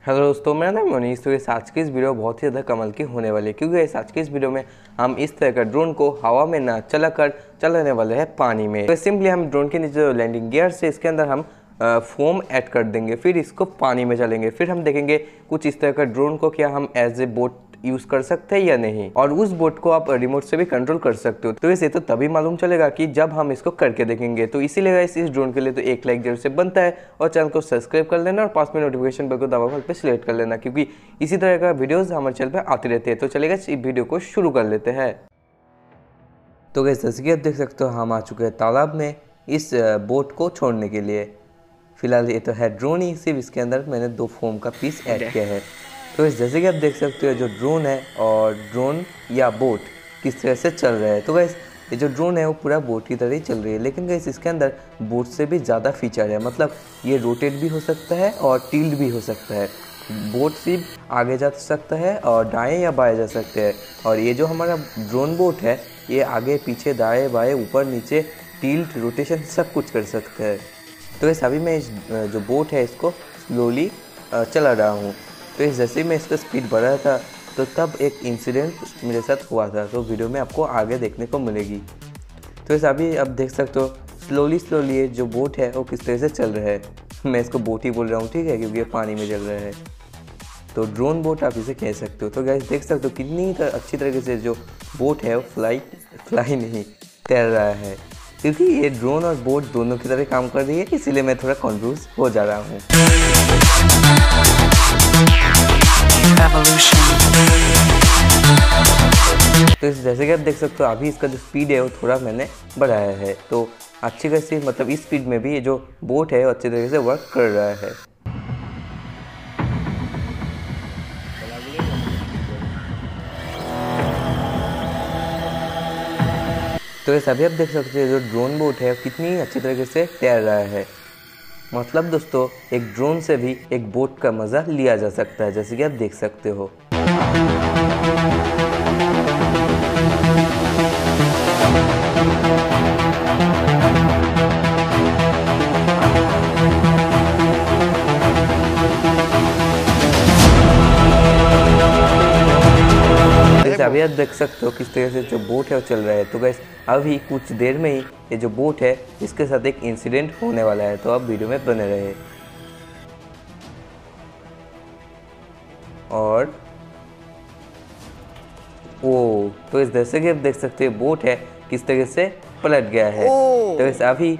Hello दोस्तों, मेरा नाम अनीश। तो इस आज की इस वीडियो बहुत ही ज़्यादा कमाल की होने वाली है, क्योंकि इस आज की इस वीडियो में हम इस तरह का ड्रोन को हवा में ना चलाकर चलाने वाले हैं पानी में। तो सिंपली हम ड्रोन के नीचे जो लैंडिंग गियर से इसके अंदर हम फोम ऐड कर देंगे, फिर इसको पानी में चलेंगे। फिर हम देखेंगे कुछ इस तरह का ड्रोन को क्या हम एज ए बोट यूज़ कर सकते हैं या नहीं, और उस बोट को आप रिमोट से भी कंट्रोल कर सकते हो। तो इसे तो तभी मालूम चलेगा कि जब हम इसको करके देखेंगे। तो इसीलिए इस ड्रोन के लिए तो एक लाइक जरूर से बनता है, और चैनल को सब्सक्राइब कर लेना और पास में नोटिफिकेशन बेल को दबाकर पे सिलेक्ट कर लेना, क्योंकि इसी तरह का वीडियोस हमारे चैनल पे आते रहते हैं। तो चलेगा इस वीडियो को शुरू कर लेते हैं। तो गाइस, जैसे कि आप देख सकते हो हम आ चुके हैं तालाब में इस बोट को छोड़ने के लिए। फिलहाल ये तो है ड्रोन ही, सिर्फ इसके अंदर मैंने 2 फोम का पीस ऐड किया है। तो जैसे कि आप देख सकते हो जो ड्रोन है और ड्रोन या बोट किस तरह से चल रहा है। तो गाइस, ये जो ड्रोन है वो पूरा बोट की तरह ही चल रही है, लेकिन गाइस इसके अंदर बोट से भी ज़्यादा फीचर है। मतलब ये रोटेट भी हो सकता है और टिल्ट भी हो सकता है। बोट सिर्फ आगे जा सकता है और दाएं या बाएं जा सकते हैं, और ये जो हमारा ड्रोन बोट है ये आगे पीछे दाएं बाएं ऊपर नीचे टिल्ट रोटेशन सब कुछ कर सकता है। तो गाइस अभी मैं इस जो बोट है इसको स्लोली चला रहा हूँ। तो जैसे ही मैं इसका स्पीड बढ़ा था तो तब एक इंसिडेंट मेरे साथ हुआ था, तो वीडियो में आपको आगे देखने को मिलेगी। तो इस अभी आप देख सकते हो स्लोली ये जो बोट है वो किस तरह से चल रहा है। मैं इसको बोट ही बोल रहा हूँ, ठीक है, क्योंकि ये पानी में चल रहा है। तो ड्रोन बोट आप इसे कह सकते हो। तो गाइस देख सकते हो कितनी अच्छी तरीके से जो बोट है वो फ्लाई नहीं तैर रहा है, क्योंकि ये ड्रोन और बोट दोनों की तरह काम कर रही है, इसीलिए मैं थोड़ा कन्फ्यूज हो जा रहा हूँ। तो जैसे कि आप देख सकते हो अभी इसका जो स्पीड है वो थोड़ा मैंने बढ़ाया है। तो अच्छी खासी मतलब इस स्पीड में भी ये जो बोट है वो अच्छी तरीके से वर्क कर रहा है। तो ये सभी आप देख सकते हो जो ड्रोन बोट है कितनी अच्छी तरीके से तैर रहा है। मतलब दोस्तों, एक ड्रोन से भी एक बोट का मज़ा लिया जा सकता है, जैसे कि आप देख सकते हो। अभी आप देख सकते हो किस तरह से जो बोट है वो चल रहा है। तो गाइस अभी कुछ देर में ही ये जो बोट है इसके साथ एक इंसिडेंट होने वाला है, तो आप वीडियो में बने रहे। और ओ तो जैसे कि आप देख सकते हैं बोट है किस तरह से पलट गया है। तो इस अभी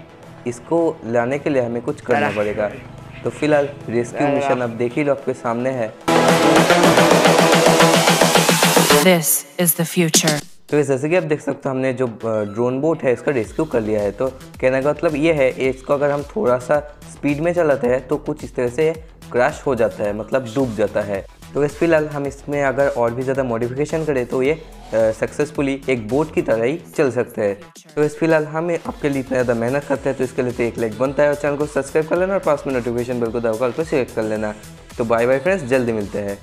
इसको लाने के लिए हमें कुछ करना पड़ेगा। तो फिलहाल रेस्क्यू मिशन अब देख ही लो आपके सामने है। This is the future. तो जैसे कि आप देख सकते हो हमने जो ड्रोन बोट है इसका रेस्क्यू कर लिया है। तो कहने का मतलब ये है इसको अगर हम थोड़ा सा स्पीड में चलाते हैं तो कुछ इस तरह से क्रैश हो जाता है, मतलब डूब जाता है। तो इस फिलहाल हम इसमें अगर और भी ज़्यादा मॉडिफिकेशन करें तो ये सक्सेसफुली एक बोट की तरह ही चल सकते हैं। तो इस फिलहाल हम आपके लिए इतना ज़्यादा मेहनत करते हैं, तो इसके लिए तो एक लाइक बनता है, और चैनल को सब्सक्राइब कर लेना और पास में नोटिफिकेशन बेल को दबाकर सिलेक्ट कर लेना। तो बाय बाय फ्रेंड्स, जल्दी मिलते हैं।